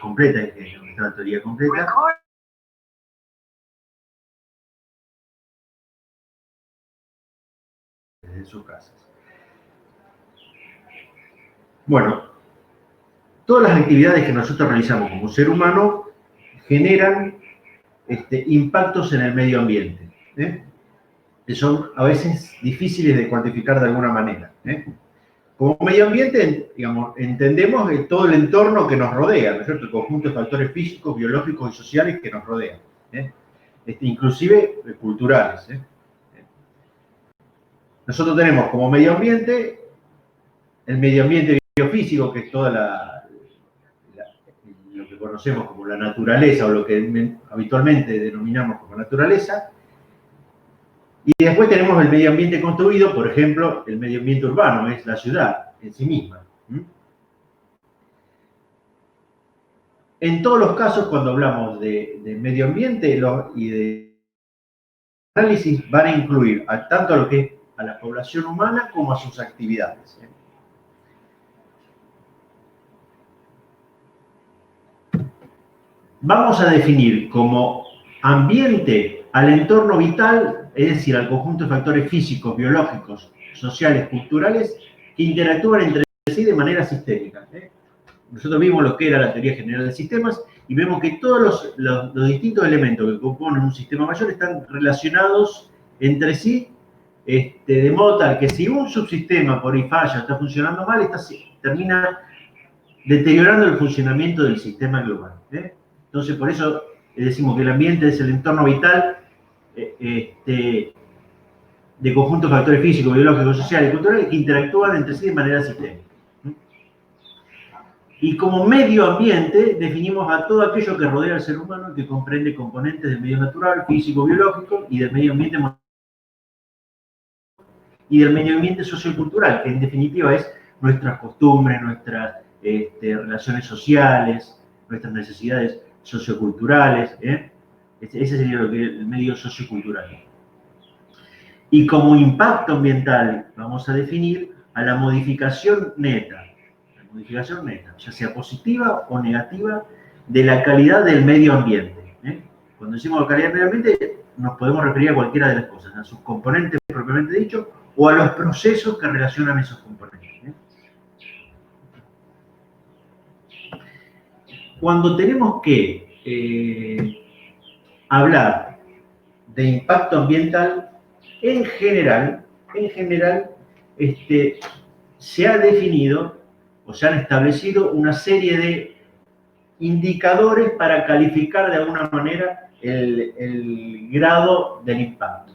completa, donde está la teoría completa. Desde sus casas. Bueno, todas las actividades que nosotros realizamos como ser humano generan impactos en el medio ambiente, que son a veces difíciles de cuantificar de alguna manera. Como medio ambiente, digamos, entendemos todo el entorno que nos rodea, ¿no es cierto? El conjunto de factores físicos, biológicos y sociales que nos rodean, inclusive culturales. Nosotros tenemos como medio ambiente el medio ambiente biofísico, que es toda lo que conocemos como la naturaleza, o lo que habitualmente denominamos como naturaleza. Y después tenemos el medio ambiente construido, por ejemplo, el medio ambiente urbano, es la ciudad en sí misma. En todos los casos, cuando hablamos de medio ambiente y de análisis, van a incluir tanto a lo que es a la población humana como a sus actividades. Vamos a definir como ambiente al entorno vital, es decir, al conjunto de factores físicos, biológicos, sociales, culturales, que interactúan entre sí de manera sistémica. Nosotros vimos lo que era la teoría general de sistemas y vemos que todos los distintos elementos que componen un sistema mayor están relacionados entre sí, de modo tal que si un subsistema por ahí falla, está funcionando mal, termina deteriorando el funcionamiento del sistema global. Entonces, por eso decimos que el ambiente es el entorno vital de conjuntos de factores físicos, biológicos, sociales y culturales que interactúan entre sí de manera sistémica. Y como medio ambiente definimos a todo aquello que rodea al ser humano, que comprende componentes del medio natural, físico, biológico y del medio ambiente sociocultural, que en definitiva es nuestras costumbres, nuestras relaciones sociales, nuestras necesidades socioculturales. Ese sería lo que es el medio sociocultural. Y como impacto ambiental vamos a definir a la modificación neta, ya sea positiva o negativa, de la calidad del medio ambiente. Cuando decimos calidad del medio ambiente, nos podemos referir a cualquiera de las cosas, a sus componentes propiamente dicho, o a los procesos que relacionan esos componentes. Cuando tenemos que hablar de impacto ambiental, en general, se ha definido o se han establecido una serie de indicadores para calificar de alguna manera el grado del impacto.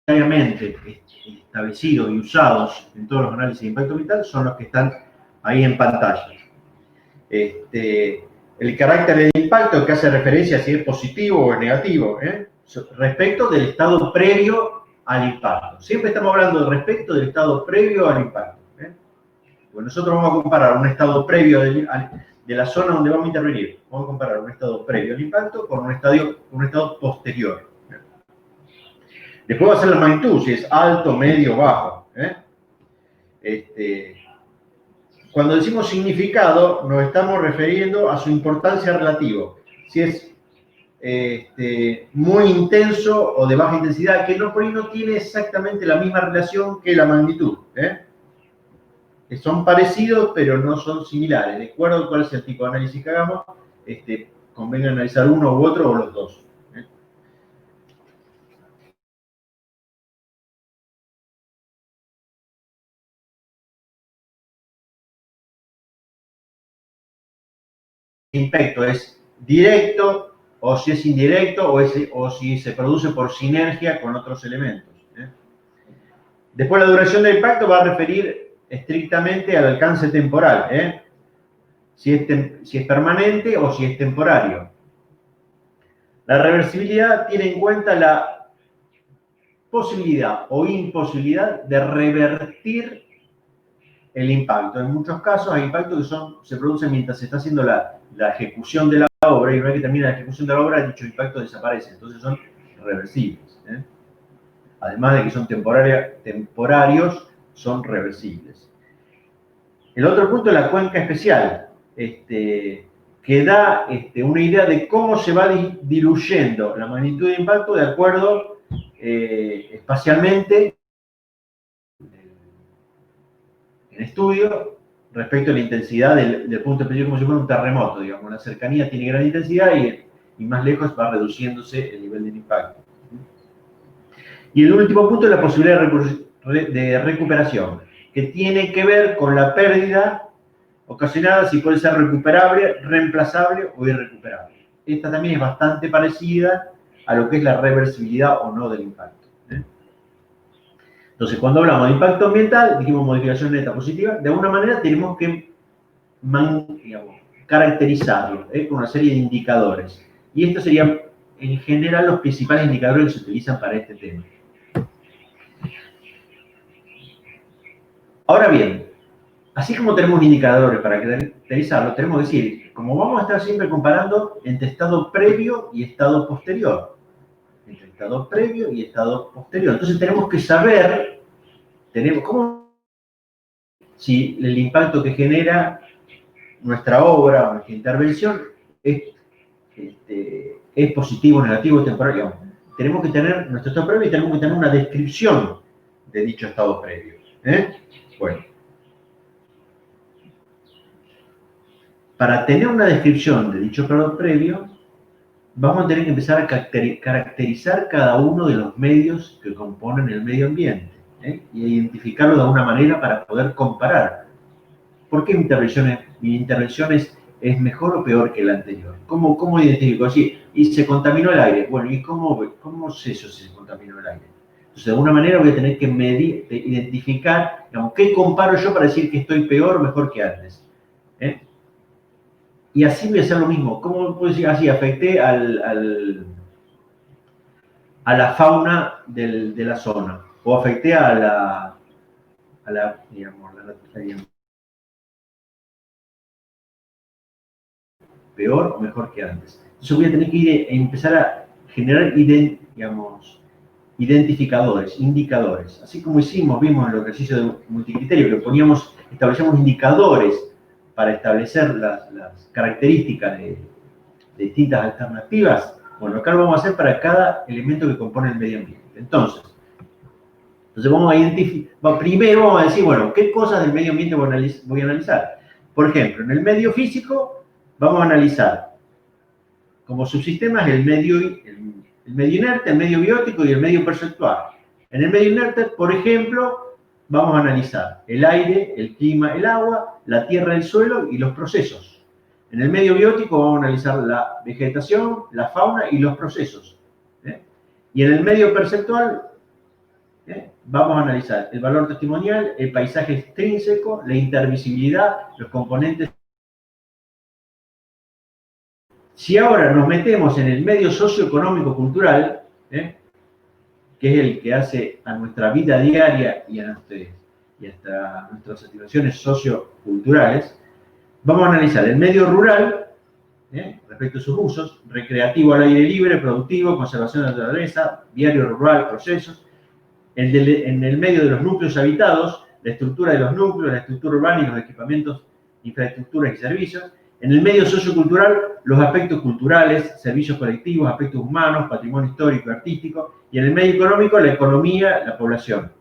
Obviamente establecidos y usados en todos los análisis de impacto ambiental son los que están ahí en pantalla. El carácter del impacto que hace referencia a si es positivo o negativo, respecto del estado previo al impacto. Siempre estamos hablando respecto del estado previo al impacto. Pues nosotros vamos a comparar un estado previo de la zona donde vamos a intervenir. Vamos a comparar un estado previo al impacto con un estado posterior. Después va a ser la magnitud, si es alto, medio, bajo. Cuando decimos significado, nos estamos refiriendo a su importancia relativa. Si es muy intenso o de baja intensidad, que por ahí no tiene exactamente la misma relación que la magnitud. Que son parecidos, pero no son similares. De acuerdo a cuál es el tipo de análisis que hagamos, convenga analizar uno u otro o los dos. El impacto es directo, o si es indirecto, o si se produce por sinergia con otros elementos. Después, la duración del impacto va a referir estrictamente al alcance temporal, si es permanente o si es temporario. La reversibilidad tiene en cuenta la posibilidad o imposibilidad de revertir el impacto. En muchos casos hay impactos que se producen mientras se está haciendo la ejecución de la obra, y una vez que termina la ejecución de la obra, dicho impacto desaparece. Entonces son reversibles. Además de que son temporarios, son reversibles. El otro punto es la cuenca especial, que da una idea de cómo se va diluyendo la magnitud de impacto de acuerdo espacialmente en estudio respecto a la intensidad del punto específico, como si fuera un terremoto, digamos. La cercanía tiene gran intensidad y más lejos va reduciéndose el nivel del impacto. Y el último punto es la posibilidad de recuperación, que tiene que ver con la pérdida ocasionada, si puede ser recuperable, reemplazable o irrecuperable. Esta también es bastante parecida a lo que es la reversibilidad o no del impacto. Entonces, cuando hablamos de impacto ambiental, dijimos modificación neta positiva, de alguna manera tenemos que caracterizarlo con una serie de indicadores. Y estos serían, en general, los principales indicadores que se utilizan para este tema. Ahora bien, así como tenemos indicadores para caracterizarlo, tenemos que decir, como vamos a estar siempre comparando entre estado previo y estado posterior. Entre estado previo y estado posterior. Entonces tenemos que saber, si el impacto que genera nuestra obra o nuestra intervención es positivo, negativo, temporal. Tenemos que tener nuestro estado previo y tenemos que tener una descripción de dicho estado previo. Bueno. Para tener una descripción de dicho estado previo, vamos a tener que empezar a caracterizar cada uno de los medios que componen el medio ambiente y identificarlo de alguna manera para poder comparar. ¿Por qué mi intervención es mejor o peor que la anterior? ¿Cómo identifico? Así, y se contaminó el aire. Bueno, ¿y cómo sé eso si se contaminó el aire? Entonces, de alguna manera voy a tener que medir, identificar, digamos, ¿qué comparo yo para decir que estoy peor o mejor que antes? Y así voy a hacer lo mismo. ¿Cómo puedo decir así? Afecté a la fauna de la zona. O afecté a la peor o mejor que antes. Entonces voy a tener que empezar a generar, identificadores, indicadores. Así como vimos en el ejercicio de multicriterio, que establecíamos indicadores para establecer las características de distintas alternativas. Bueno, acá lo vamos a hacer para cada elemento que compone el medio ambiente. Entonces vamos a identificar, primero vamos a decir, bueno, ¿qué cosas del medio ambiente voy a analizar? Por ejemplo, en el medio físico vamos a analizar como subsistemas el medio inerte, el medio biótico y el medio perceptual. En el medio inerte, por ejemplo, vamos a analizar el aire, el clima, el agua, la tierra, el suelo y los procesos. En el medio biótico vamos a analizar la vegetación, la fauna y los procesos. Y en el medio perceptual vamos a analizar el valor testimonial, el paisaje extrínseco, la intervisibilidad, los componentes. Si ahora nos metemos en el medio socioeconómico-cultural, que es el que hace a nuestra vida diaria y hasta nuestras situaciones socioculturales, vamos a analizar el medio rural, respecto a sus usos, recreativo al aire libre, productivo, conservación de la naturaleza, viario rural, procesos, en el medio de los núcleos habitados, la estructura de los núcleos, la estructura urbana y los equipamientos, infraestructuras y servicios. En el medio sociocultural, los aspectos culturales, servicios colectivos, aspectos humanos, patrimonio histórico y artístico. Y en el medio económico, la economía, la población.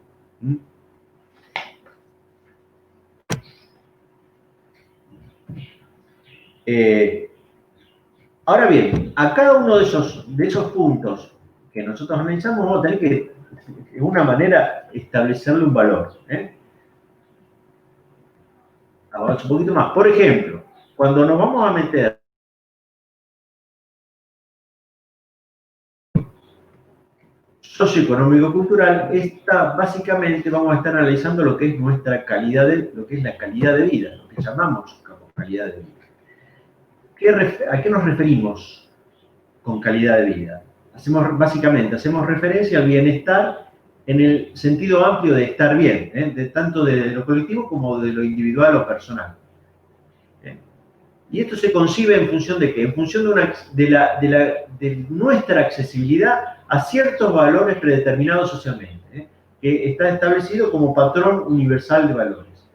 Ahora bien, a cada uno de esos puntos que nosotros analizamos, vamos a tener que, de una manera, establecerle un valor. Ahora un poquito más. Por ejemplo, cuando nos vamos a meter socioeconómico-cultural, básicamente vamos a estar analizando lo que es nuestra calidad lo que es la calidad de vida, lo que llamamos como calidad de vida. ¿A qué nos referimos con calidad de vida? Básicamente hacemos referencia al bienestar en el sentido amplio de estar bien, tanto de lo colectivo como de lo individual o personal. Y esto se concibe en función de qué? En función de nuestra accesibilidad a ciertos valores predeterminados socialmente, que está establecido como patrón universal de valores.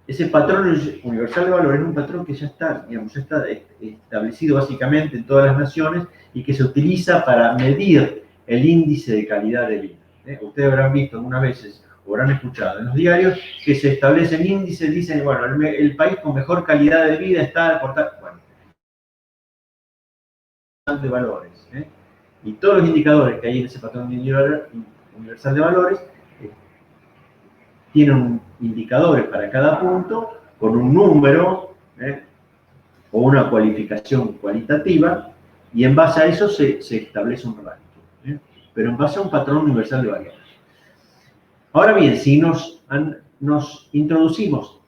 ese patrón universal de valores es un patrón que ya está, digamos, ya está establecido básicamente en todas las naciones y que se utiliza para medir el índice de calidad de vida. Ustedes habrán visto algunas veces, o habrán escuchado en los diarios, que se establecen índices, dicen, bueno, el país con mejor calidad de vida está por tal, bueno, de valores. Y todos los indicadores que hay en ese patrón universal de valores tienen indicadores para cada punto con un número o una cualificación cualitativa, y en base a eso se establece un ranking, pero en base a un patrón universal de valores. Ahora bien, si nos introducimos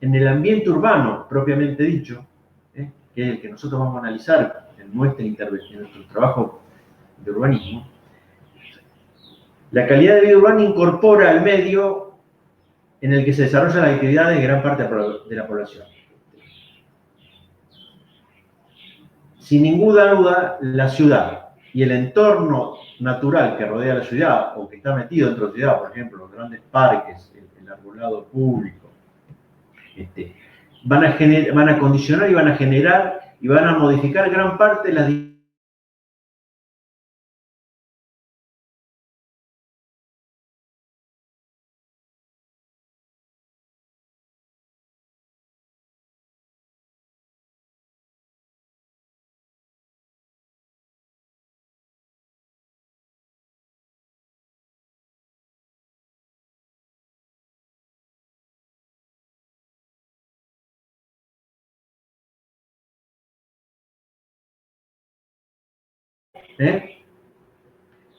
en el ambiente urbano propiamente dicho, que es el que nosotros vamos a analizar en nuestra intervención, en nuestro trabajo de urbanismo, la calidad de vida urbana incorpora al medio en el que se desarrolla la actividad de gran parte de la población. Sin ninguna duda, la ciudad y el entorno natural que rodea la ciudad o que está metido dentro de la ciudad, por ejemplo, los grandes parques, el arbolado público, van a condicionar y van a generar y van a modificar gran parte de las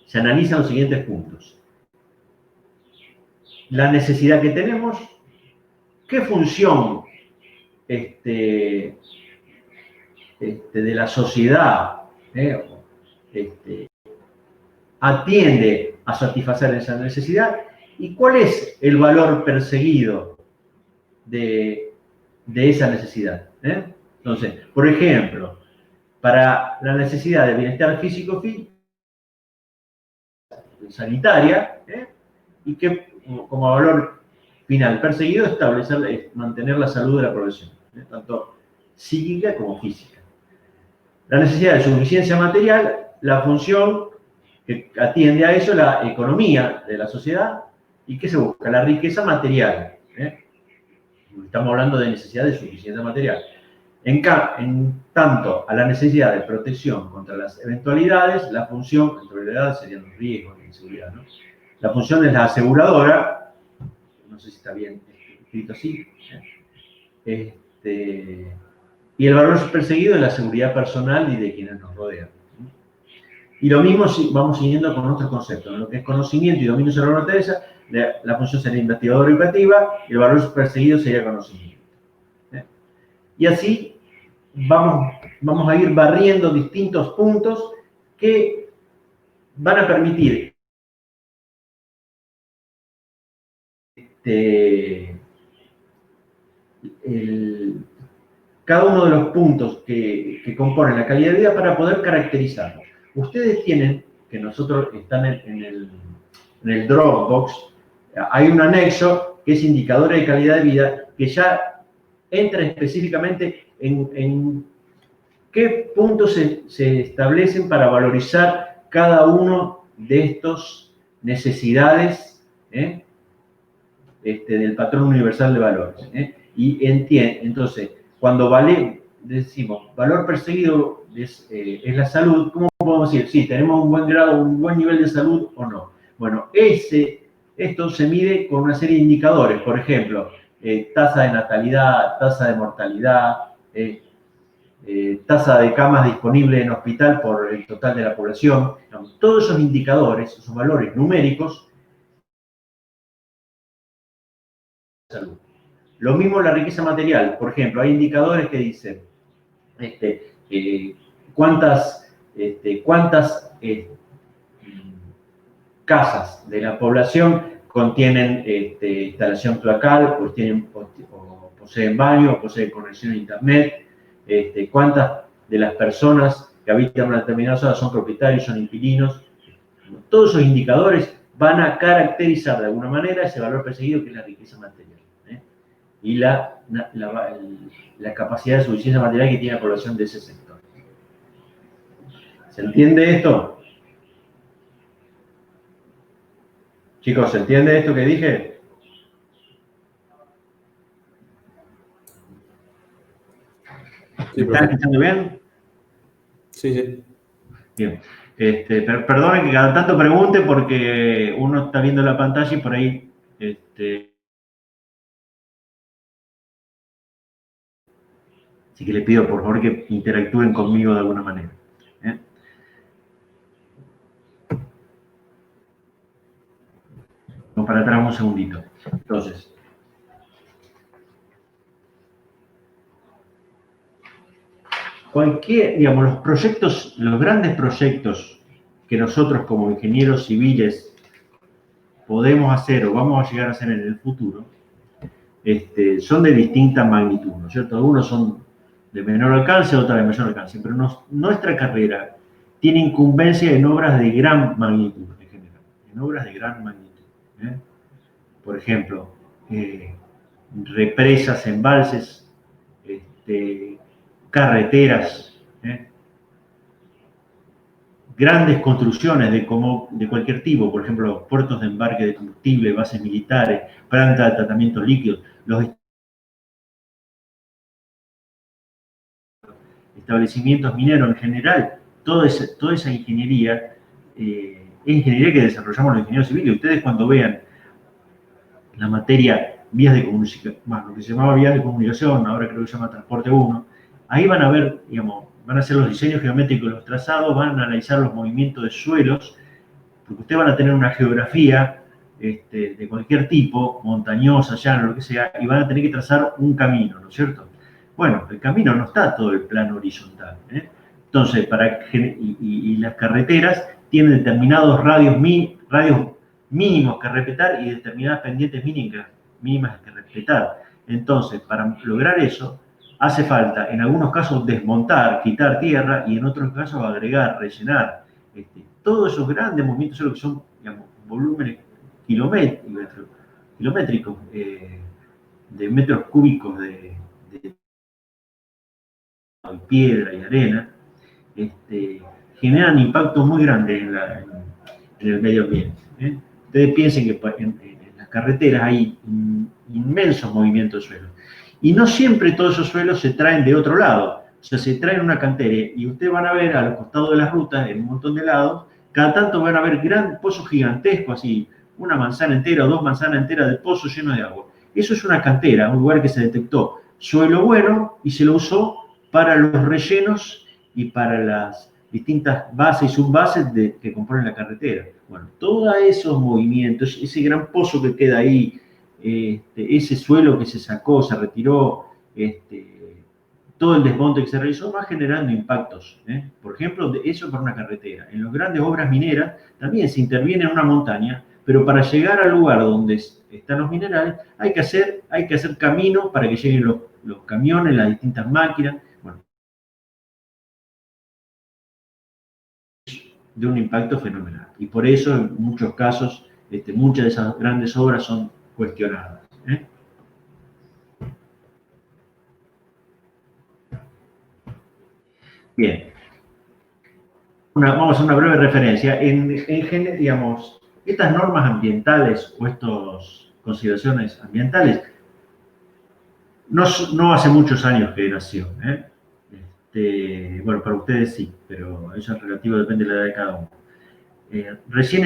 se analizan los siguientes puntos. La necesidad que tenemos, qué función de la sociedad atiende a satisfacer esa necesidad y cuál es el valor perseguido de esa necesidad. Entonces, por ejemplo, para la necesidad de bienestar físico sanitaria, y que como valor final perseguido mantener la salud de la población, tanto psíquica como física. La necesidad de suficiencia material, la función que atiende a eso, la economía de la sociedad, y que se busca la riqueza material. Estamos hablando de necesidad de suficiencia material. En tanto a la necesidad de protección contra las eventualidades, la función, eventualidades serían los riesgos de inseguridad, ¿no? La función es la aseguradora, no sé si está bien escrito así, y el valor perseguido es la seguridad personal y de quienes nos rodean. Y lo mismo si vamos siguiendo con otros conceptos, lo que es conocimiento y dominio sobre la naturaleza, la función sería investigadora educativa y el valor perseguido sería conocimiento. Y así vamos a ir barriendo distintos puntos que van a permitir cada uno de los puntos que componen la calidad de vida para poder caracterizarlos. Ustedes tienen, que nosotros están en el Dropbox, hay un anexo que es indicadores de calidad de vida que ya entra específicamente en qué puntos se establecen para valorizar cada uno de estos necesidades del patrón universal de valores. Y entonces, cuando decimos valor perseguido es la salud, ¿cómo podemos decir? Sí, tenemos un buen grado, un buen nivel de salud o no. Bueno, esto se mide con una serie de indicadores, por ejemplo, tasa de natalidad, tasa de mortalidad, tasa de camas disponibles en hospital por el total de la población. Todos esos indicadores, esos valores numéricos, salud. Lo mismo la riqueza material. Por ejemplo, hay indicadores que dicen cuántas casas de la población contienen instalación cloacal, o poseen baño, o poseen conexión a internet, cuántas de las personas que habitan una determinada zona son propietarios, son inquilinos. Todos esos indicadores van a caracterizar de alguna manera ese valor perseguido que es la riqueza material. y la capacidad de suficiencia material que tiene la población de ese sector. ¿Se entiende esto? Chicos, ¿se entiende esto que dije? Sí, ¿Me están escuchando bien? Sí, sí. Bien. Perdonen que cada tanto pregunte porque uno está viendo la pantalla y por ahí así que les pido por favor que interactúen conmigo de alguna manera. Vamos para atrás un segundito. Entonces, digamos, los proyectos, los grandes proyectos que nosotros como ingenieros civiles podemos hacer o vamos a llegar a hacer en el futuro, son de distinta magnitud, ¿no es cierto? Algunos son de menor alcance, otros de mayor alcance, pero nuestra carrera tiene incumbencia en obras de gran magnitud en general, en obras de gran magnitud. Por ejemplo, represas, embalses, carreteras, grandes construcciones de cualquier tipo, por ejemplo, puertos de embarque de combustible, bases militares, plantas de tratamiento líquido, los establecimientos mineros en general, toda esa ingeniería es ingeniería que desarrollamos los ingenieros civiles. Ustedes cuando vean la materia vías de comunicación, bueno, lo que se llamaba vías de comunicación, ahora creo que se llama transporte 1, ahí van a ver, digamos, van a hacer los diseños geométricos de los trazados, van a analizar los movimientos de suelos, porque ustedes van a tener una geografía de cualquier tipo, montañosa, llana, lo que sea, y van a tener que trazar un camino, ¿no es cierto? Bueno, el camino no está todo el plano horizontal. Entonces, y las carreteras tienen determinados radios mínimos que respetar y determinadas pendientes mínimas que respetar. Entonces, para lograr eso, hace falta, en algunos casos, desmontar, quitar tierra y en otros casos agregar, rellenar. Todos esos grandes movimientos son lo que son, digamos, volúmenes kilométricos de metros cúbicos de piedra y arena, generan impactos muy grandes en el medio ambiente. Ustedes piensen que en las carreteras hay inmensos movimientos de suelo. Y no siempre todos esos suelos se traen de otro lado. O sea, se traen una cantera y ustedes van a ver a los costados de las rutas, en un montón de lados, cada tanto van a ver grandes pozos gigantescos, así, una manzana entera o 2 manzanas enteras de pozos llenos de agua. Eso es una cantera, un lugar que se detectó suelo bueno y se lo usó para los rellenos y para las distintas bases y subbases que componen la carretera. Bueno, todos esos movimientos, ese gran pozo que queda ahí, ese suelo que se sacó, se retiró, todo el desmonte que se realizó va generando impactos. Por ejemplo, eso para una carretera. En las grandes obras mineras también se interviene en una montaña, pero para llegar al lugar donde están los minerales hay que hacer caminos para que lleguen los camiones, las distintas máquinas. Bueno, de un impacto fenomenal. Y por eso, en muchos casos, muchas de esas grandes obras son cuestionadas. Bien. Vamos a hacer una breve referencia. Digamos, estas normas ambientales o estas consideraciones ambientales no hace muchos años que nació. Bueno, para ustedes sí, pero eso es relativo, depende de la edad de cada uno. Recién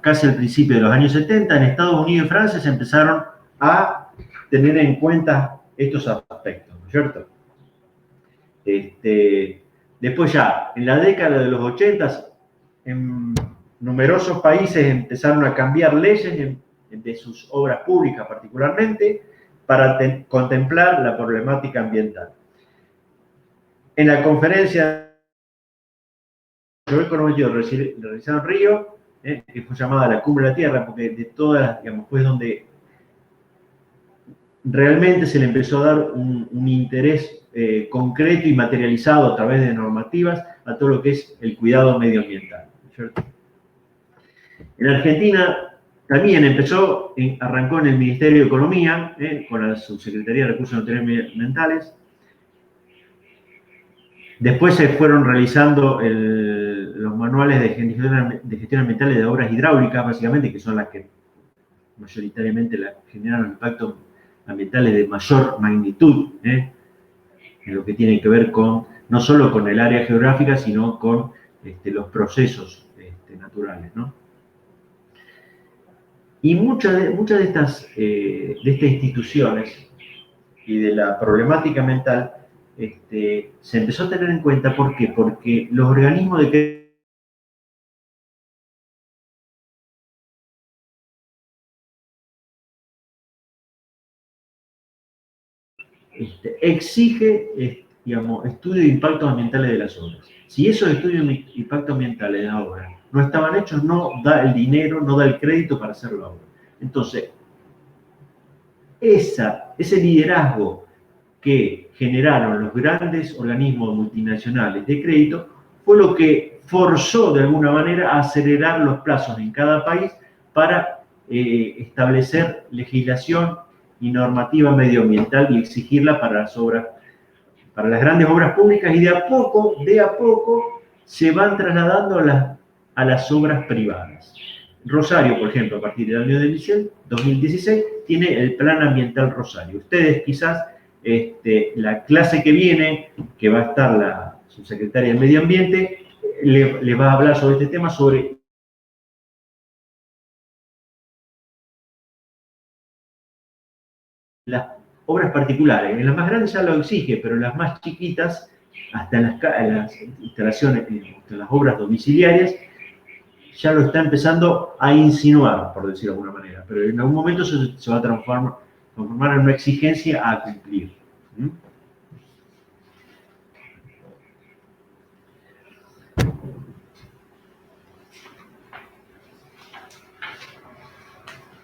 casi al principio de los años 70, en Estados Unidos y Francia se empezaron a tener en cuenta estos aspectos, ¿no es cierto? Después ya, en la década de los 80, en numerosos países empezaron a cambiar leyes de sus obras públicas particularmente para contemplar la problemática ambiental. En la conferencia realizada en Río, que fue llamada la Cumbre de la Tierra, porque de todas, digamos, fue donde realmente se le empezó a dar un interés concreto y materializado a través de normativas a todo lo que es el cuidado medioambiental, ¿cierto? En Argentina También arrancó en el Ministerio de Economía, con la Subsecretaría de Recursos Naturales y Ambientales. Después se fueron realizando los manuales de gestión ambiental de obras hidráulicas, básicamente, que son las que mayoritariamente generan impactos ambientales de mayor magnitud, en lo que tiene que ver con, no solo con el área geográfica, sino con los procesos naturales, ¿no? Y muchas de estas instituciones y de la problemática ambiental se empezó a tener en cuenta. ¿Por qué? Porque los organismos de exige, digamos, estudios de impactos ambientales de las obras. Si esos estudios de impacto ambientales de la obra no estaban hechos, no da el dinero, no da el crédito para hacer la obra. Entonces, ese liderazgo que generaron los grandes organismos multinacionales de crédito fue lo que forzó de alguna manera a acelerar los plazos en cada país para establecer legislación y normativa medioambiental y exigirla para las grandes obras públicas, y de a poco se van trasladando a las obras privadas. Rosario, por ejemplo, a partir del año 2016, tiene el Plan Ambiental Rosario. Ustedes quizás, la clase que viene, que va a estar la subsecretaria de Medio Ambiente, les va a hablar sobre este tema, sobre las obras particulares. En las más grandes ya lo exige, pero en las más chiquitas, hasta en las instalaciones, en las obras domiciliarias, ya lo está empezando a insinuar, por decirlo de alguna manera, pero en algún momento se va a transformar en una exigencia a cumplir.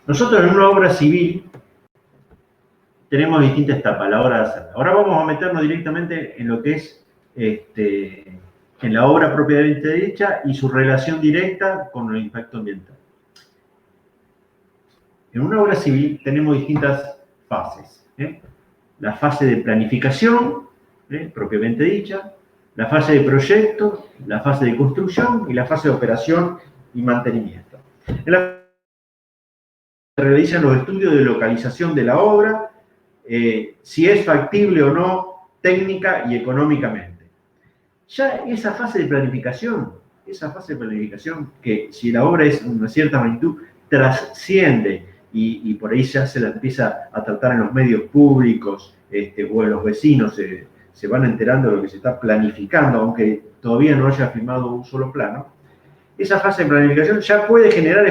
Nosotros en una obra civil tenemos distintas etapas, la hora de hacerla. Ahora vamos a meternos directamente en lo que es en la obra propiamente dicha y su relación directa con el impacto ambiental. En una obra civil tenemos distintas fases. La fase de planificación, propiamente dicha, la fase de proyecto, la fase de construcción y la fase de operación y mantenimiento. En la se realizan los estudios de localización de la obra, si es factible o no técnica y económicamente. Ya esa fase de planificación, que si la obra es una cierta magnitud, trasciende y por ahí ya se la empieza a tratar en los medios públicos o en los vecinos, se van enterando de lo que se está planificando, aunque todavía no haya firmado un solo plano. Esa fase de planificación ya puede generar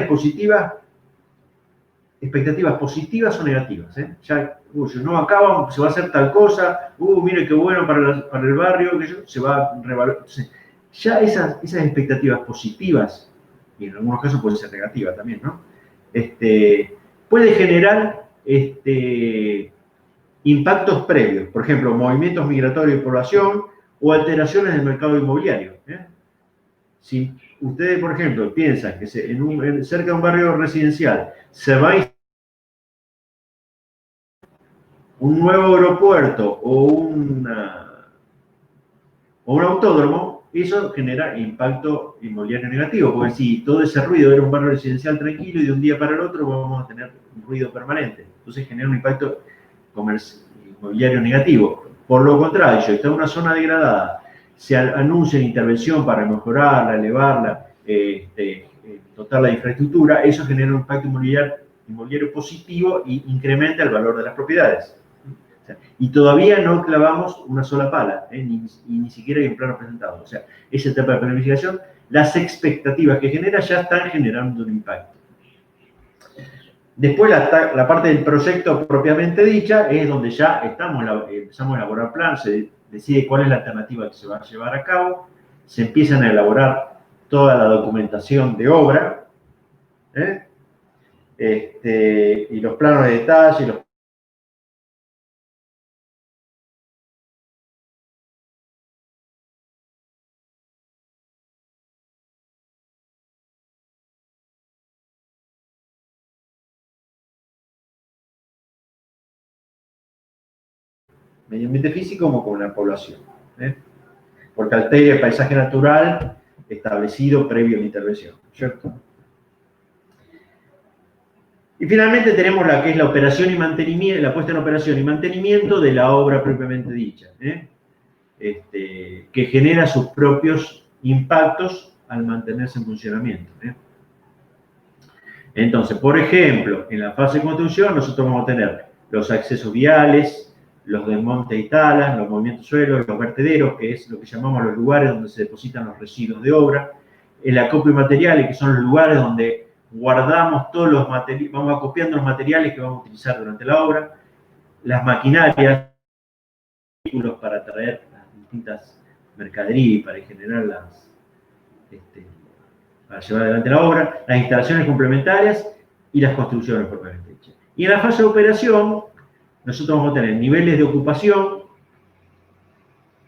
expectativas positivas o negativas. Ya, no, acá se va a hacer tal cosa, mire qué bueno para el barrio, se va a revalorar. Ya esas expectativas positivas, y en algunos casos pueden ser negativas también, ¿no? Puede generar impactos previos, por ejemplo, movimientos migratorios de población o alteraciones del mercado inmobiliario. Si ustedes, por ejemplo, piensan que cerca de un barrio residencial se va a un nuevo aeropuerto o un autódromo, eso genera impacto inmobiliario negativo, porque si todo ese ruido era un barrio residencial tranquilo y de un día para el otro vamos a tener un ruido permanente, entonces genera un impacto inmobiliario negativo. Por lo contrario, si está en una zona degradada, se anuncia intervención para mejorarla, elevarla, dotar la infraestructura, eso genera un impacto inmobiliario positivo y incrementa el valor de las propiedades. Y todavía no clavamos una sola pala, ni siquiera hay un plano presentado. O sea, esa etapa de planificación, las expectativas que genera ya están generando un impacto. Después la parte del proyecto propiamente dicha es donde ya empezamos a elaborar planos, se decide cuál es la alternativa que se va a llevar a cabo, se empiezan a elaborar toda la documentación de obra, y los planos de detalle, los medio ambiente físico como con la población, porque altera el paisaje natural establecido previo a la intervención, ¿cierto? Y finalmente tenemos la que es la operación y mantenimiento, la puesta en operación y mantenimiento de la obra propiamente dicha, que genera sus propios impactos al mantenerse en funcionamiento. Entonces, por ejemplo, en la fase de construcción nosotros vamos a tener los accesos viales, los desmontes y talas, los movimientos suelos, los vertederos, que es lo que llamamos los lugares donde se depositan los residuos de obra, el acopio de materiales, que son los lugares donde guardamos todos los materiales, vamos acopiando los materiales que vamos a utilizar durante la obra, las maquinarias, vehículos para traer las distintas mercaderías y para generar para llevar adelante la obra, las instalaciones complementarias y las construcciones propiamente dichas. Y en la fase de operación, nosotros vamos a tener niveles de ocupación,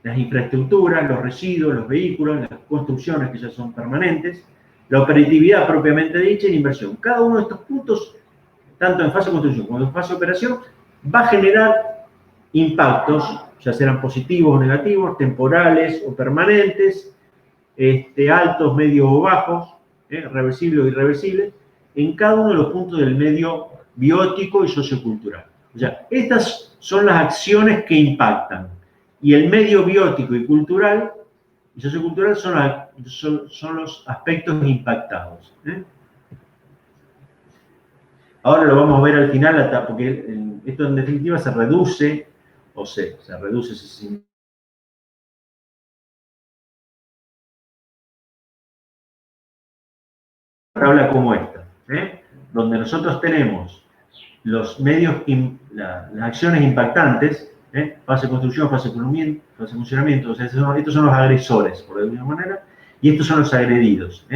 las infraestructuras, los residuos, los vehículos, las construcciones que ya son permanentes, la operatividad propiamente dicha y la inversión. Cada uno de estos puntos, tanto en fase de construcción como en fase de operación, va a generar impactos, ya serán positivos o negativos, temporales o permanentes, altos, medios o bajos, reversibles o irreversibles, en cada uno de los puntos del medio biótico y sociocultural. O sea, estas son las acciones que impactan. Y el medio biótico y cultural y sociocultural son los aspectos impactados. Ahora lo vamos a ver al final, porque esto en definitiva se reduce, se reduce ese habla como esta, donde nosotros tenemos los medios, las acciones impactantes, fase de construcción, fase de funcionamiento, o sea, estos son los agresores, por alguna manera, y estos son los agredidos.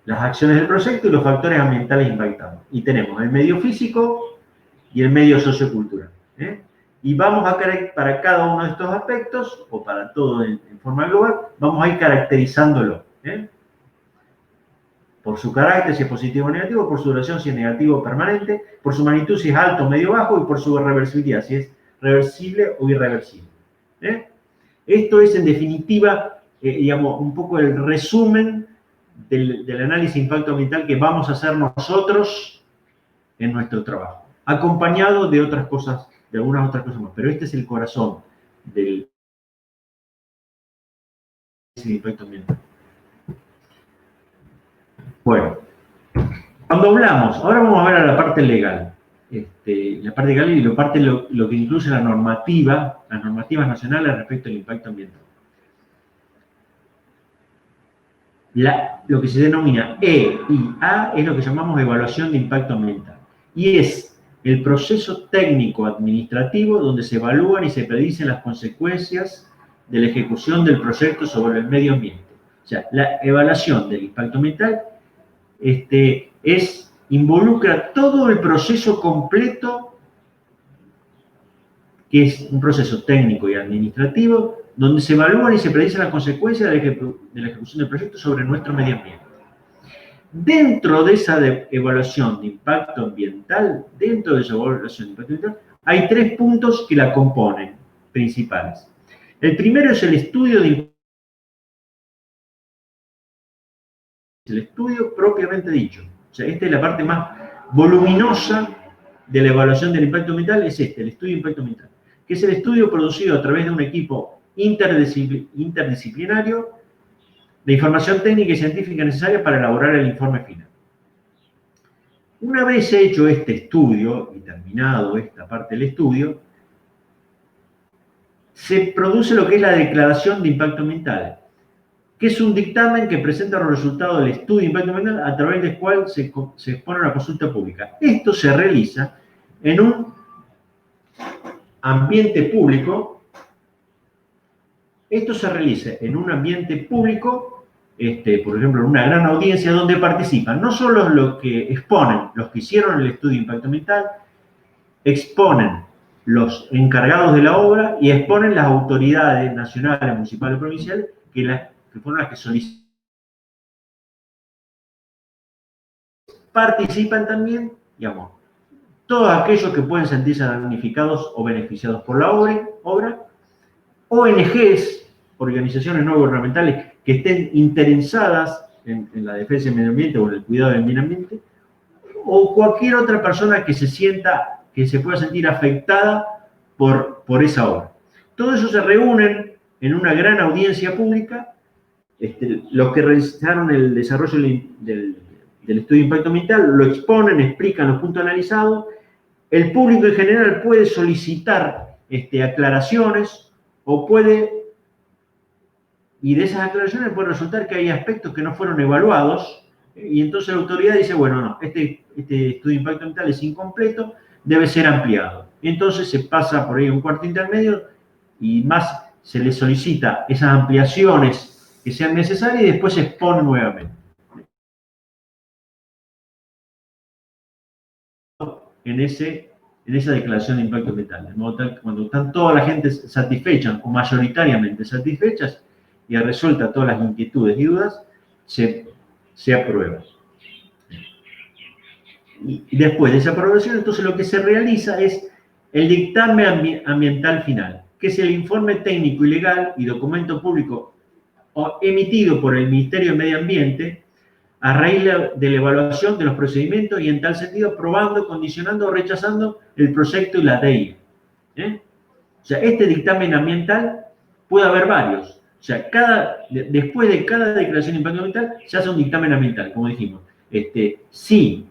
Las acciones del proyecto y los factores ambientales impactados. Y tenemos el medio físico y el medio sociocultural. Y vamos a para cada uno de estos aspectos, o para todo en forma global, vamos a ir caracterizándolo. Por su carácter, si es positivo o negativo, por su duración, si es negativo o permanente, por su magnitud, si es alto, medio, bajo, y por su reversibilidad, si es reversible o irreversible. Esto es, en definitiva, digamos, un poco el resumen del análisis de impacto ambiental que vamos a hacer nosotros en nuestro trabajo, acompañado de otras cosas, de algunas otras cosas más, pero este es el corazón del impacto ambiental. Bueno, cuando hablamos, ahora vamos a ver a la parte legal, la parte legal y lo que incluye las normativas nacionales respecto al impacto ambiental. Lo que se denomina E y A es lo que llamamos evaluación de impacto ambiental. Y es el proceso técnico administrativo donde se evalúan y se predicen las consecuencias de la ejecución del proyecto sobre el medio ambiente. O sea, la evaluación del impacto ambiental involucra todo el proceso completo, que es un proceso técnico y administrativo, donde se evalúan y se predicen las consecuencias de la ejecución del proyecto sobre nuestro medio ambiente. Dentro de esa evaluación de impacto ambiental, hay 3 puntos que la componen, principales. El primero es el estudio el estudio propiamente dicho. O sea, esta es la parte más voluminosa de la evaluación del impacto ambiental, es el estudio de impacto ambiental, que es el estudio producido a través de un equipo interdisciplinario de información técnica y científica necesaria para elaborar el informe final. Una vez hecho este estudio y terminado esta parte del estudio, se produce lo que es la declaración de impacto ambiental, que es un dictamen que presenta los resultados del estudio de impacto ambiental a través del cual se expone una consulta pública. Esto se realiza en un ambiente público. Por ejemplo, en una gran audiencia donde participan no solo los que exponen, los que hicieron el estudio de impacto ambiental, exponen los encargados de la obra y exponen las autoridades nacionales, municipales y provinciales que fueron las que solicitaron. Participan también, digamos, todos aquellos que pueden sentirse damnificados o beneficiados por la obra, ONGs, organizaciones no gubernamentales que estén interesadas en la defensa del medio ambiente o en el cuidado del medio ambiente, o cualquier otra persona que se pueda sentir afectada por esa obra. Todo eso se reúnen en una gran audiencia pública. Los que realizaron el desarrollo del estudio de impacto ambiental lo exponen, explican los puntos analizados. El público en general puede solicitar aclaraciones y de esas aclaraciones puede resultar que hay aspectos que no fueron evaluados, y entonces la autoridad dice, bueno, no, este estudio de impacto ambiental es incompleto, debe ser ampliado. Y entonces se pasa por ahí un cuarto intermedio y más se le solicita esas ampliaciones que sean necesarias y después se expone nuevamente. En esa declaración de impacto ambiental, de modo tal que cuando están toda la gente satisfecha o mayoritariamente satisfechas y resuelta todas las inquietudes y dudas, se aprueba. Y después de esa aprobación, entonces lo que se realiza es el dictamen ambiental final, que es el informe técnico y legal y documento público emitido por el Ministerio de Medio Ambiente a raíz de la evaluación de los procedimientos y en tal sentido aprobando, condicionando o rechazando el proyecto y la DEI. O sea, este dictamen ambiental puede haber varios. O sea, después de cada declaración de impacto ambiental se hace un dictamen ambiental, como dijimos. Si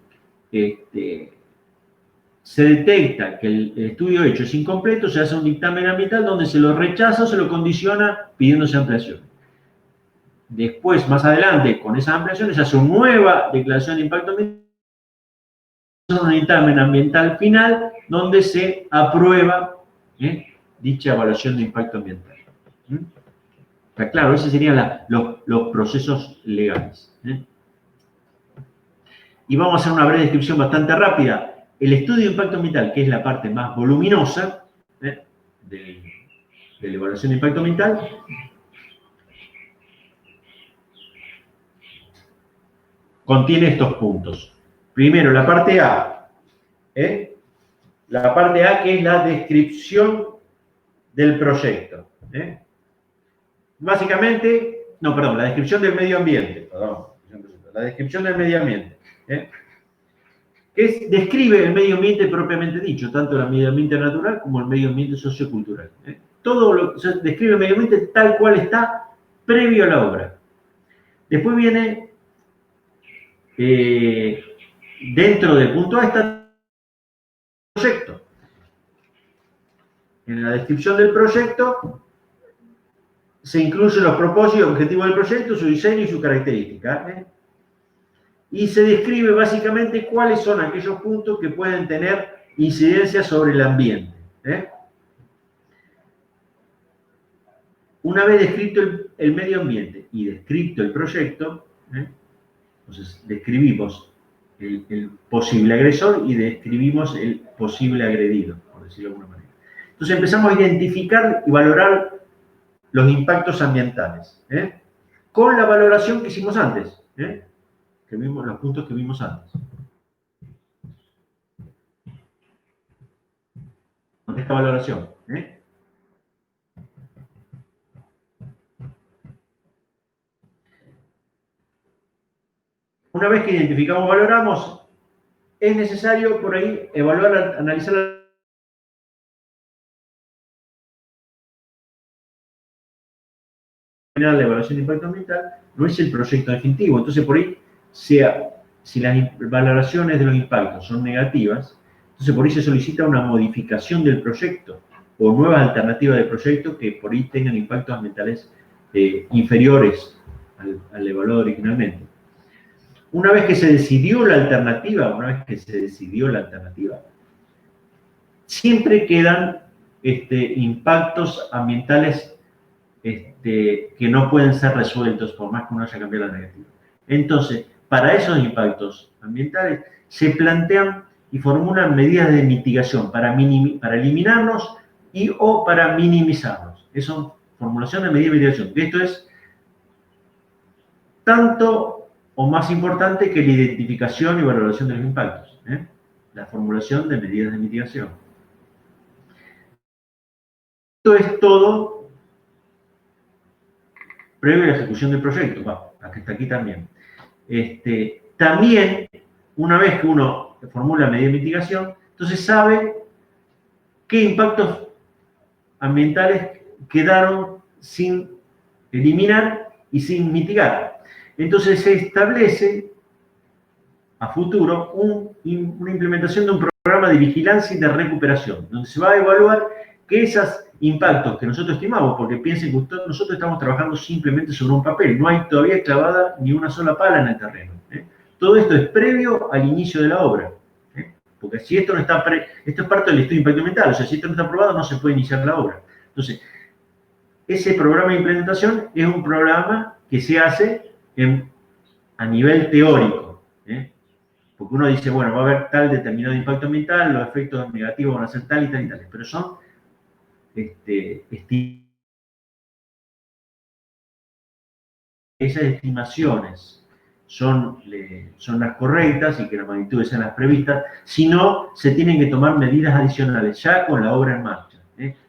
se detecta que el estudio hecho es incompleto, se hace un dictamen ambiental donde se lo rechaza o se lo condiciona pidiéndose ampliación. Después, más adelante, con esas ampliaciones, se hace una nueva declaración de impacto ambiental, un dictamen ambiental final donde se aprueba dicha evaluación de impacto ambiental. Está claro, esos serían los procesos legales. Y vamos a hacer una breve descripción bastante rápida. El estudio de impacto ambiental, que es la parte más voluminosa de la evaluación de impacto ambiental, contiene estos puntos. Primero, la parte A. La parte A, que es la descripción del proyecto. Básicamente, la descripción del medio ambiente. La descripción del medio ambiente. Que describe el medio ambiente propiamente dicho, tanto el medio ambiente natural como el medio ambiente sociocultural. Describe el medio ambiente tal cual está previo a la obra. Después viene, dentro del punto A está el proyecto. En la descripción del proyecto se incluyen los propósitos y objetivos del proyecto, su diseño y su característica. Y se describe básicamente cuáles son aquellos puntos que pueden tener incidencia sobre el ambiente. Una vez descrito el medio ambiente y descrito el proyecto, entonces describimos el posible agresor y describimos el posible agredido, por decirlo de alguna manera. Entonces empezamos a identificar y valorar los impactos ambientales, con la valoración que hicimos antes, que vimos los puntos que vimos antes. Con esta valoración. Una vez que identificamos, valoramos, es necesario por ahí evaluar, analizar la evaluación de impacto ambiental, no es el proyecto definitivo. Entonces, por ahí, si las valoraciones de los impactos son negativas, entonces por ahí se solicita una modificación del proyecto o nuevas alternativas de proyecto que por ahí tengan impactos ambientales inferiores al evaluado originalmente. Una vez que se decidió la alternativa, siempre quedan impactos ambientales que no pueden ser resueltos por más que uno haya cambiado la negativa. Entonces, para esos impactos ambientales se plantean y formulan medidas de mitigación para eliminarlos o para minimizarlos. Esas son formulación de medidas de mitigación. Esto es tanto o más importante que la identificación y valoración de los impactos. la formulación de medidas de mitigación. Esto es todo previo a la ejecución del proyecto, hasta aquí también. También, una vez que uno formula medida de mitigación, entonces sabe qué impactos ambientales quedaron sin eliminar y sin mitigar. Entonces se establece a futuro una implementación de un programa de vigilancia y de recuperación, donde se va a evaluar que esos impactos que nosotros estimamos, porque piensen que nosotros estamos trabajando simplemente sobre un papel, no hay todavía clavada ni una sola pala en el terreno. Todo esto es previo al inicio de la obra. Porque si esto no está, esto es parte del estudio de impacto ambiental, o sea, si esto no está aprobado no se puede iniciar la obra. Entonces, ese programa de implementación es un programa que se hace a nivel teórico. Porque uno dice, bueno, va a haber tal determinado impacto ambiental, los efectos negativos van a ser tal y tal y tal. Pero son esas estimaciones son las correctas y que las magnitudes sean las previstas, si no, se tienen que tomar medidas adicionales ya con la obra en marcha.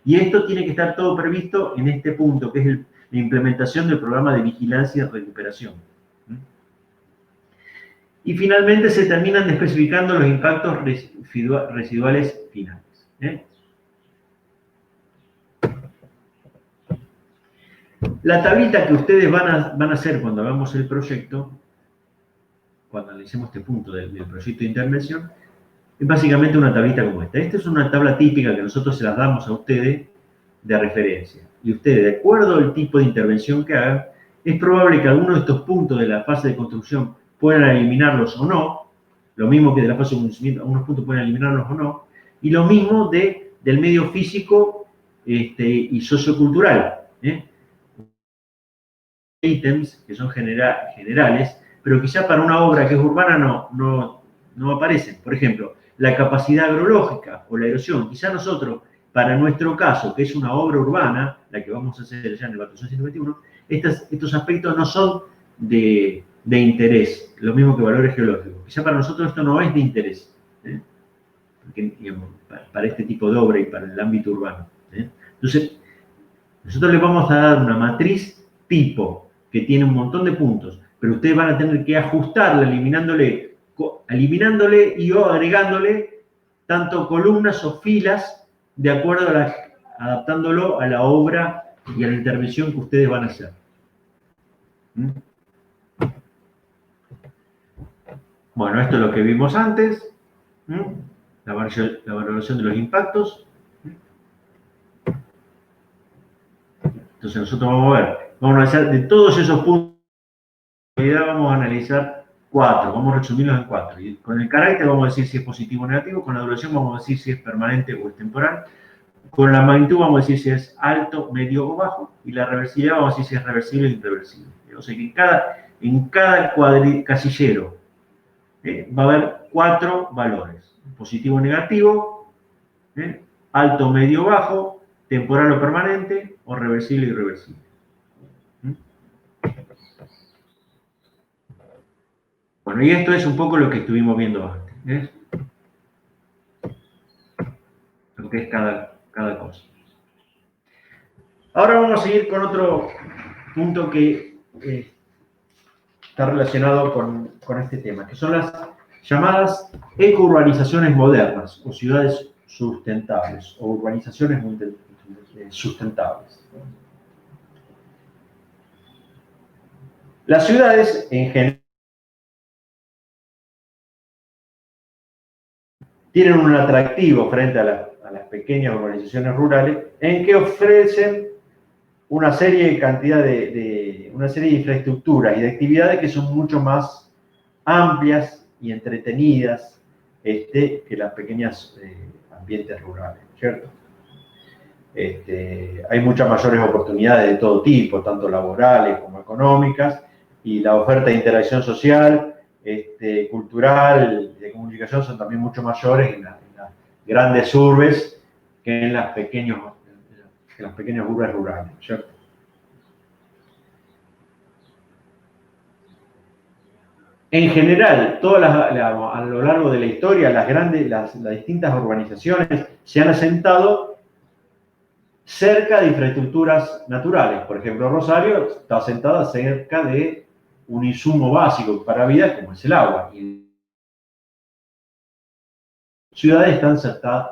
Y esto tiene que estar todo previsto en este punto, que es la implementación del programa de vigilancia y recuperación. Y finalmente se terminan especificando los impactos residuales finales. La tablita que ustedes van a hacer cuando hagamos el proyecto, cuando analicemos este punto del proyecto de intervención, es básicamente una tablita como esta. Esta es una tabla típica que nosotros se las damos a ustedes de referencia. Y ustedes, de acuerdo al tipo de intervención que hagan, es probable que algunos de estos puntos de la fase de construcción puedan eliminarlos o no, lo mismo que de la fase de conocimiento, algunos puntos pueden eliminarlos o no, y lo mismo del medio físico y sociocultural. Ítems que son generales, pero quizá para una obra que es urbana no aparecen. Por ejemplo, la capacidad agrológica o la erosión. Quizá nosotros, para nuestro caso, que es una obra urbana, la que vamos a hacer ya en el Batallón 121, estos aspectos no son de interés, lo mismo que valores geológicos. Quizá para nosotros esto no es de interés, porque, digamos, para este tipo de obra y para el ámbito urbano. Entonces, nosotros les vamos a dar una matriz tipo que tiene un montón de puntos, pero ustedes van a tener que ajustarla eliminándole y o agregándole tanto columnas o filas de acuerdo adaptándolo a la obra y a la intervención que ustedes van a hacer. Bueno, esto es lo que vimos antes, la valoración de los impactos. Entonces nosotros vamos a analizar de todos esos puntos, vamos a analizar 4, vamos a resumirlos en 4. Y con el carácter vamos a decir si es positivo o negativo, con la duración vamos a decir si es permanente o es temporal, con la magnitud vamos a decir si es alto, medio o bajo, y la reversibilidad vamos a decir si es reversible o irreversible. O sea que en cada casillero va a haber 4 valores, positivo o negativo, alto, medio o bajo, temporal o permanente, o reversible o irreversible. Bueno, y esto es un poco lo que estuvimos viendo antes. Lo que es cada cosa. Ahora vamos a seguir con otro punto que está relacionado con este tema, que son las llamadas eco-urbanizaciones modernas, o ciudades sustentables, o urbanizaciones sustentables. Las ciudades, en general, tienen un atractivo frente a las pequeñas urbanizaciones rurales, en que ofrecen una serie de infraestructuras y de actividades que son mucho más amplias y entretenidas que las pequeñas ambientes rurales, ¿cierto? Hay muchas mayores oportunidades de todo tipo, tanto laborales como económicas, y la oferta de interacción social, cultural, de comunicación son también mucho mayores en las grandes urbes que en las pequeñas urbes rurales, ¿cierto? En general, a lo largo de la historia, las distintas urbanizaciones se han asentado cerca de infraestructuras naturales. Por ejemplo, Rosario está asentada cerca de un insumo básico para la vida, como es el agua. Y ciudades están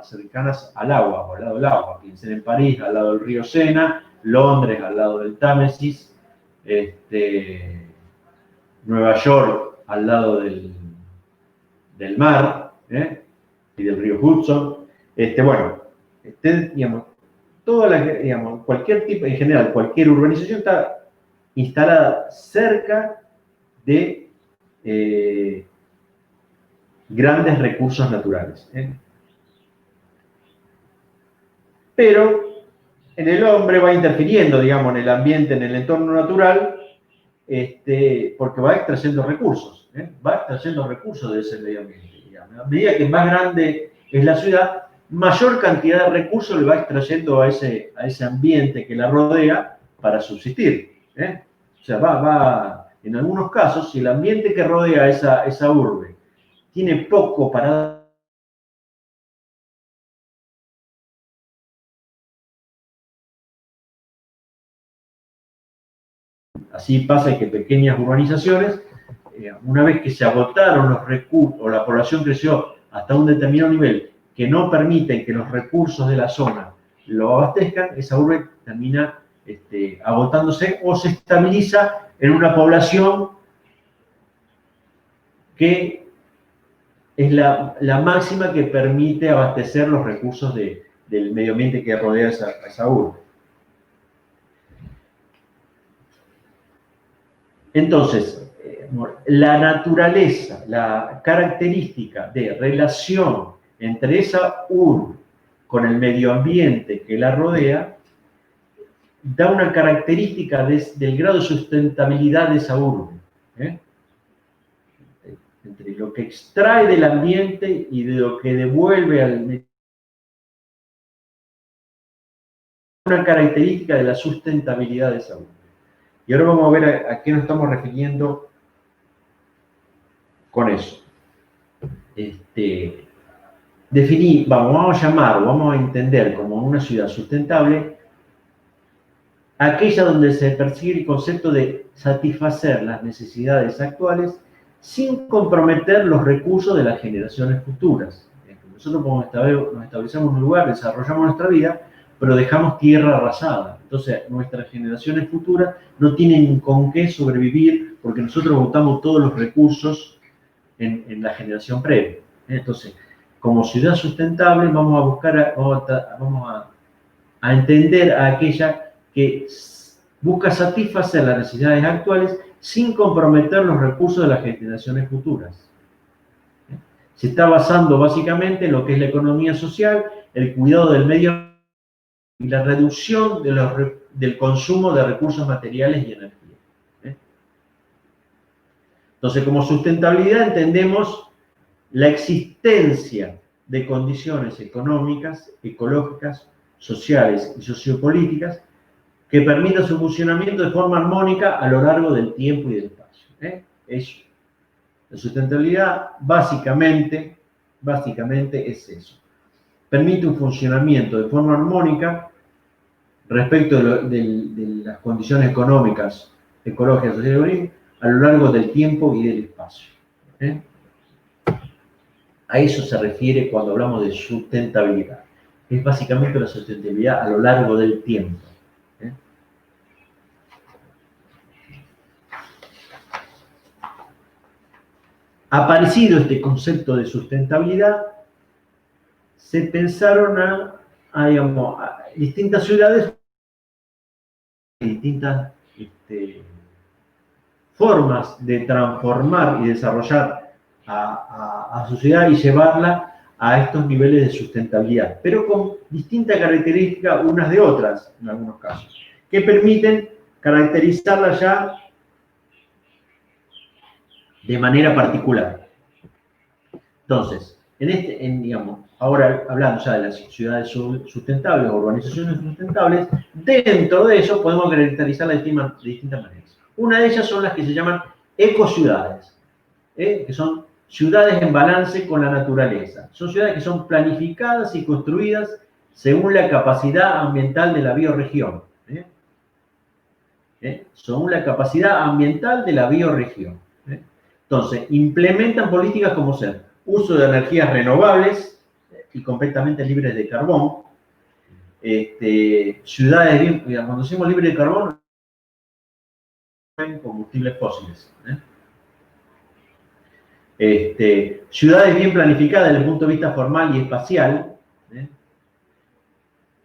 cercanas al agua, o al lado del agua. Piensen en París, al lado del río Sena, Londres, al lado del Támesis, Nueva York, al lado del mar, y del río Hudson. Digamos, cualquier tipo, en general, cualquier urbanización está instalada cerca de grandes recursos naturales. Pero el hombre va interfiriendo, digamos, en el ambiente, en el entorno natural, porque va extrayendo recursos, va extrayendo recursos de ese medio ambiente. Digamos. A medida que más grande es la ciudad, mayor cantidad de recursos le va extrayendo a ese ambiente que la rodea para subsistir. O sea, en algunos casos, si el ambiente que rodea esa urbe tiene poco para... Así pasa que pequeñas urbanizaciones, una vez que se agotaron los recursos, o la población creció hasta un determinado nivel, que no permiten que los recursos de la zona lo abastezcan, esa urbe termina agotándose o se estabiliza en una población que es la máxima que permite abastecer los recursos del medio ambiente que rodea esa urbe. Entonces, la naturaleza, la característica de relación entre esa urbe con el medio ambiente que la rodea, da una característica del grado de sustentabilidad de esa urbe. Entre lo que extrae del ambiente y de lo que devuelve al medio. Una característica de la sustentabilidad de esa urbe. Y ahora vamos a ver a qué nos estamos refiriendo con eso. Vamos a llamar o vamos a entender como una ciudad sustentable aquella donde se persigue el concepto de satisfacer las necesidades actuales sin comprometer los recursos de las generaciones futuras. Nosotros nos establecemos en un lugar, desarrollamos nuestra vida, pero dejamos tierra arrasada. Entonces, nuestras generaciones futuras no tienen con qué sobrevivir porque nosotros botamos todos los recursos en la generación previa. Entonces, como ciudad sustentable, vamos a entender a aquella que busca satisfacer las necesidades actuales sin comprometer los recursos de las generaciones futuras. Se está basando básicamente en lo que es la economía social, el cuidado del medio ambiente y la reducción del consumo de recursos materiales y energía. Entonces, como sustentabilidad entendemos la existencia de condiciones económicas, ecológicas, sociales y sociopolíticas que permitan su funcionamiento de forma armónica a lo largo del tiempo y del espacio. Eso. La sustentabilidad básicamente es eso. Permite un funcionamiento de forma armónica respecto de las condiciones económicas, ecológicas, sociales y políticas a lo largo del tiempo y del espacio. A eso se refiere cuando hablamos de sustentabilidad. Es básicamente la sustentabilidad a lo largo del tiempo. Aparecido este concepto de sustentabilidad, se pensaron a distintas ciudades, distintas formas de transformar y desarrollar a su ciudad y llevarla a estos niveles de sustentabilidad, pero con distintas características unas de otras, en algunos casos, que permiten caracterizarla ya de manera particular. Entonces, ahora hablando ya de las ciudades sustentables, urbanizaciones sustentables, dentro de eso podemos caracterizarlas de distintas maneras. Una de ellas son las que se llaman ecociudades. que son ciudades en balance con la naturaleza. Son ciudades que son planificadas y construidas según la capacidad ambiental de la bioregión. Según la capacidad ambiental de la bioregión. Entonces, implementan políticas como ser uso de energías renovables y completamente libres de carbón. Ciudades bien, cuando decimos libres de carbón, combustibles fósiles. Ciudades bien planificadas desde el punto de vista formal y espacial.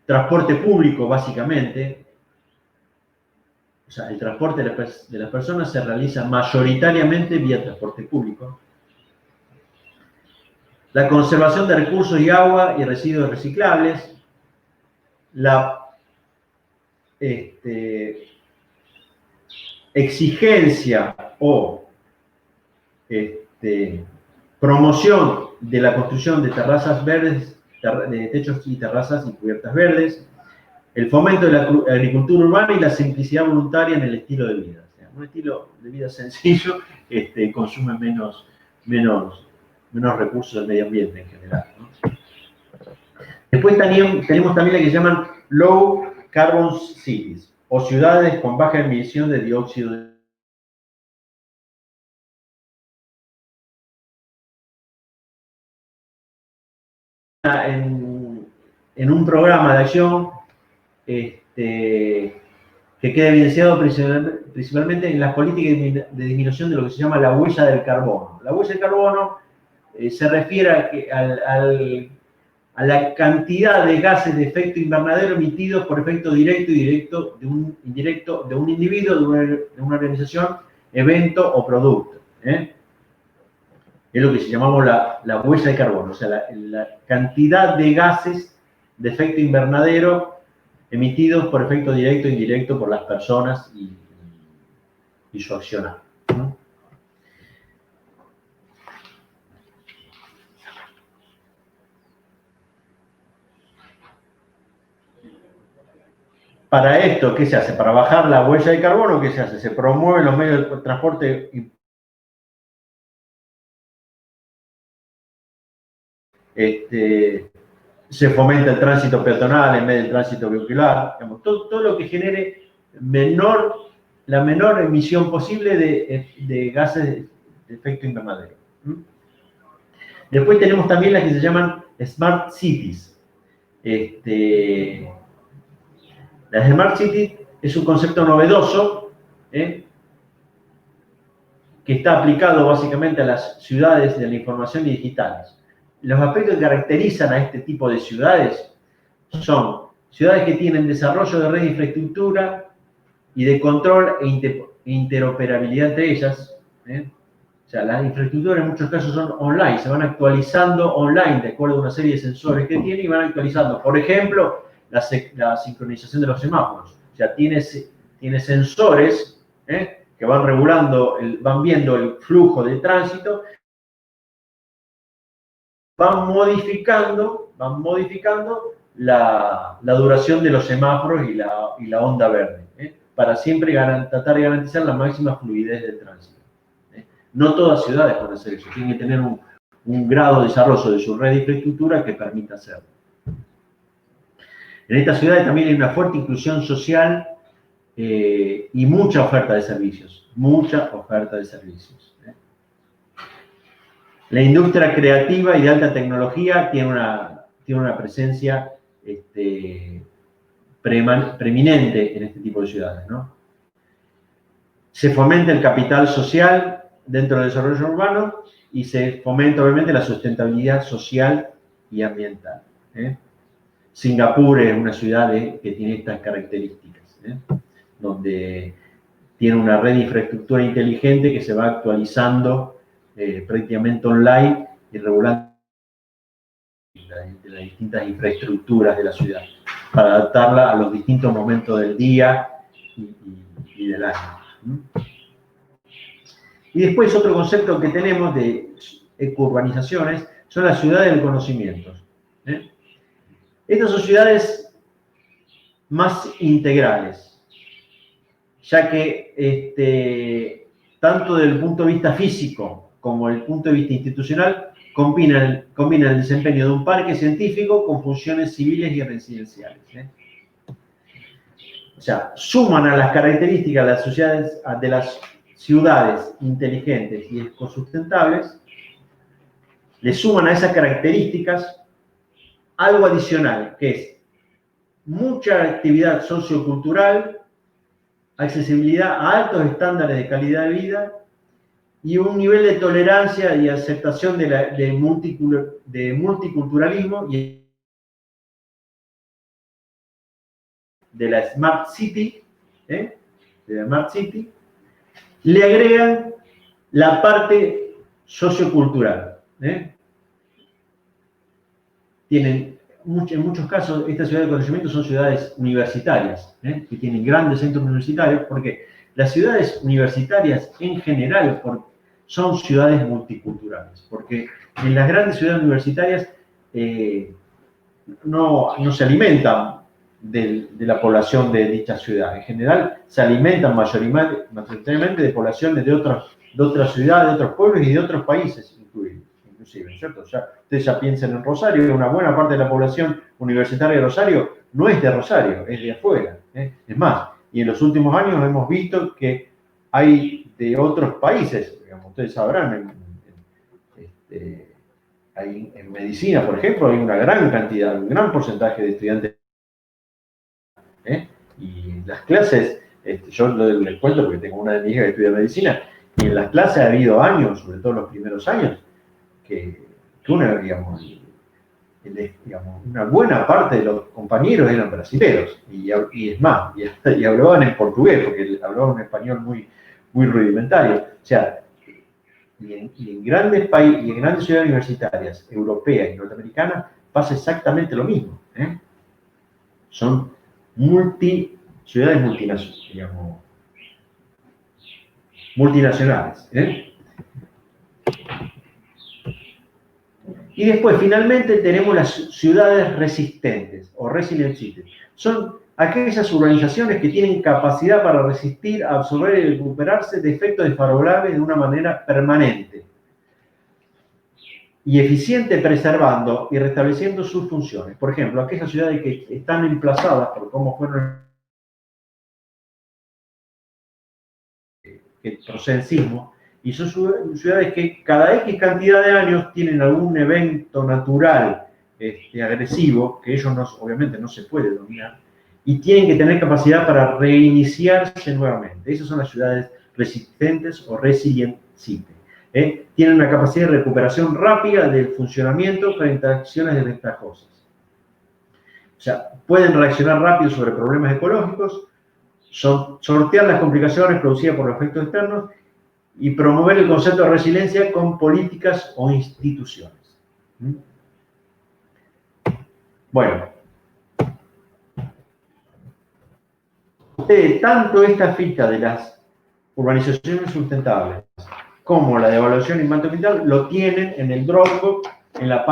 Transporte público, básicamente. O sea, el transporte de las personas se realiza mayoritariamente vía transporte público. La conservación de recursos y agua y residuos reciclables. La exigencia o promoción de la construcción de terrazas verdes, de techos y terrazas y cubiertas verdes. El fomento de la agricultura urbana y la simplicidad voluntaria en el estilo de vida. O sea, un estilo de vida sencillo consume menos recursos del medio ambiente en general, ¿no? Después tenemos también la que se llaman Low Carbon Cities, o ciudades con baja emisión de dióxido de en un programa de acción que queda evidenciado principalmente en las políticas de disminución de lo que se llama la huella del carbono. La huella del carbono se refiere a la cantidad de gases de efecto invernadero emitidos por efecto directo y indirecto de un individuo, de una organización, evento o producto. Es lo que llamamos la huella de carbono, o sea, la cantidad de gases de efecto invernadero emitidos por efecto directo e indirecto por las personas y su accionar, ¿no? Para esto, ¿qué se hace? Para bajar la huella de carbono, ¿qué se hace? Se promueven los medios de transporte se fomenta el tránsito peatonal en vez del tránsito vehicular, digamos, todo lo que genere la menor emisión posible de gases de efecto invernadero. Después tenemos también las que se llaman Smart Cities. Las Smart Cities es un concepto novedoso, que está aplicado básicamente a las ciudades de la información y digitales. Los aspectos que caracterizan a este tipo de ciudades son ciudades que tienen desarrollo de red de infraestructura y de control e interoperabilidad entre ellas. O sea, las infraestructuras en muchos casos son online, se van actualizando online de acuerdo a una serie de sensores que tiene y van actualizando. Por ejemplo, la sincronización de los semáforos. O sea, tiene sensores que van regulando, van viendo el flujo de tránsito, van modificando la duración de los semáforos y la onda verde, para siempre tratar de garantizar la máxima fluidez del tránsito. No todas ciudades pueden hacer eso, tienen que tener un grado de desarrollo de su red de infraestructura que permita hacerlo. En estas ciudades también hay una fuerte inclusión social y mucha oferta de servicios, La industria creativa y de alta tecnología tiene una presencia preeminente en este tipo de ciudades, ¿no? Se fomenta el capital social dentro del desarrollo urbano y se fomenta obviamente la sustentabilidad social y ambiental. Singapur es una ciudad que tiene estas características, donde tiene una red de infraestructura inteligente que se va actualizando prácticamente online y regulando las distintas infraestructuras de la ciudad para adaptarla a los distintos momentos del día y del año. Y después otro concepto que tenemos de ecurbanizaciones son las ciudades del conocimiento. Estas son ciudades más integrales, ya que tanto desde el punto de vista físico como el punto de vista institucional combina el desempeño de un parque científico con funciones civiles y residenciales. O sea, suman a las características de las ciudades inteligentes y ecosustentables, le suman a esas características algo adicional, que es mucha actividad sociocultural, accesibilidad a altos estándares de calidad de vida y un nivel de tolerancia y aceptación de multiculturalismo y de la Smart City, le agregan la parte sociocultural. En muchos casos, estas ciudades de conocimiento son ciudades universitarias, que tienen grandes centros universitarios, porque las ciudades universitarias en general son ciudades multiculturales, porque en las grandes ciudades universitarias no se alimentan de la población de dicha ciudad. En general, se alimentan mayoritariamente de poblaciones de otras ciudades, de otros pueblos y de otros países, inclusive, ¿cierto? Ustedes ya piensan en Rosario, una buena parte de la población universitaria de Rosario no es de Rosario, es de afuera. Es más, y en los últimos años hemos visto que hay de otros países, digamos, ustedes sabrán, en medicina, por ejemplo, hay una gran cantidad, un gran porcentaje de estudiantes. Y las clases, yo les cuento porque tengo una de mis hijas que estudia medicina, y en las clases ha habido años, sobre todo los primeros años, que una buena parte de los compañeros eran brasileños, y es más, y hablaban en portugués, porque hablaban un español muy, muy rudimentario. O sea, y en grandes países, y en grandes ciudades universitarias, europeas y norteamericanas, pasa exactamente lo mismo. Son ciudades multinacionales. Y después, finalmente, tenemos las ciudades resistentes o resilient cities. Son aquellas urbanizaciones que tienen capacidad para resistir, absorber y recuperarse de efectos desfavorables de una manera permanente y eficiente, preservando y restableciendo sus funciones. Por ejemplo, aquellas ciudades que están emplazadas por cómo fueron que proceden sismos, y son ciudades que cada X cantidad de años tienen algún evento natural agresivo, que ellos obviamente no se puede dominar, y tienen que tener capacidad para reiniciarse nuevamente. Esas son las ciudades resistentes o resilient cities. Tienen una capacidad de recuperación rápida del funcionamiento frente a acciones desventajosas. O sea, pueden reaccionar rápido sobre problemas ecológicos, sortear las complicaciones producidas por los efectos externos y promover el concepto de resiliencia con políticas o instituciones. Bueno, tanto esta ficha de las urbanizaciones sustentables como la de evaluación de impacto ambiental lo tienen en el Dropbox, en la